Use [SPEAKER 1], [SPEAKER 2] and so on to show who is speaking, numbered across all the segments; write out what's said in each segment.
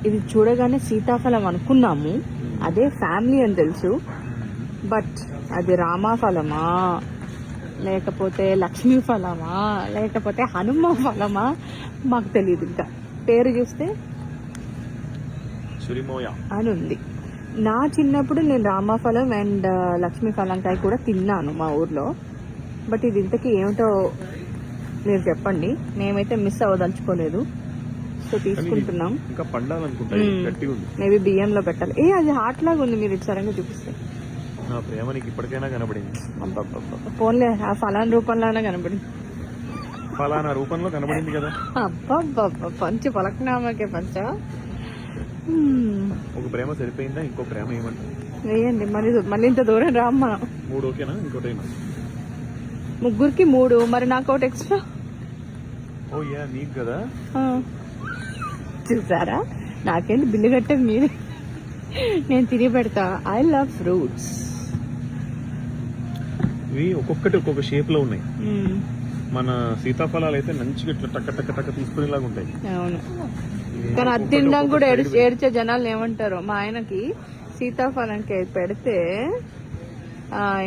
[SPEAKER 1] ఇది చూడగానే సీతాఫలం అనుకున్నాము, అదే ఫ్యామిలీ అని తెలుసు. బట్ అది రామాఫలమా, లేకపోతే లక్ష్మీ ఫలమా, లేకపోతే హనుమ ఫలమా మాకు తెలియదు. ఇంకా పేరు చూస్తే అని ఉంది. నా చిన్నప్పుడు నేను రామాఫలం అండ్ లక్ష్మీ ఫలంకాయ కూడా తిన్నాను మా ఊర్లో. బట్ ఇది ఇంతకీ ఏమిటో మీరు చెప్పండి. మేమైతే మిస్ అవ్వదలుచుకోలేదు, సో తీసుకుంటున్నాం. మేబీ బియ్యంలో పెట్టాలి. అది హాట్ లాగా ఉంది, మీరు ఇటు సరంగా చూపిస్తే.
[SPEAKER 2] ఇప్పటికైనా కనబడింది.
[SPEAKER 1] పోన్లే, ఆ ఫలానా రూపంలోనే కనబడింది.
[SPEAKER 2] ఫలానా రూపంలో కనబడింది కదా.
[SPEAKER 1] అబ్బా పంచి పలకనామాకే పంచ.
[SPEAKER 2] ఒక ప్రేమ సరిపోయిందా? ఇంకో ప్రేమ ఏమంటారు?
[SPEAKER 1] వేయండి, మళ్ళీ ఇంత దూరం రామ్మా.
[SPEAKER 2] 3 ఓకేనా? ఇంకోటి
[SPEAKER 1] ముగ్గురికి 3, మరి నాకు ఒకటి ఎక్స్ట్రా.
[SPEAKER 2] ఓ యా, నీకు కదా.
[SPEAKER 1] చూసారా, నాకేంటి బిల్లు కట్టేది మీరే, నేను తిరిగి పెడతా. I love fruits.
[SPEAKER 2] ఇవి ఒక్కొక్కటి ఒక్కొక్క షేప్ లో ఉన్నాయి. మన సీతాఫలాలు అయితే మంచిగా ఇట్లా టక్క టక్క టక్క తీసుకునేలాగా ఉంటాయి.
[SPEAKER 1] అవును, కానీ అది తినడానికి కూడా ఏడ్చే జనాలు ఏమంటారు. మా ఆయనకి సీతాఫలంకి పెడితే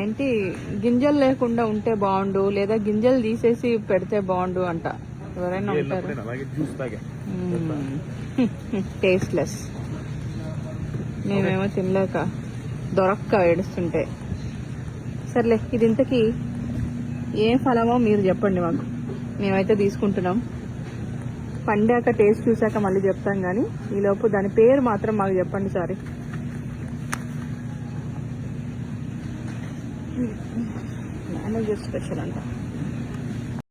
[SPEAKER 1] ఏంటి గింజలు లేకుండా ఉంటే బాగుండు, లేదా గింజలు తీసేసి పెడితే బాగుండు అంట. ఎవరైనా ఉంటారు. టేస్ట్లెస్. మేమేమో తినలేక దొరక్క ఏడుస్తుంటే. సర్లే, ఇది ఇంతకీ ఏం ఫలమో మీరు చెప్పండి మాకు. మేమైతే తీసుకుంటున్నాం. పండాక టేస్ట్ చూసాక మళ్ళీ చెప్తాం, కానీ ఈలోపు దాని పేరు మాత్రం మాకు చెప్పండి. సారీ, మేనేజర్ స్పెషల్ అంట.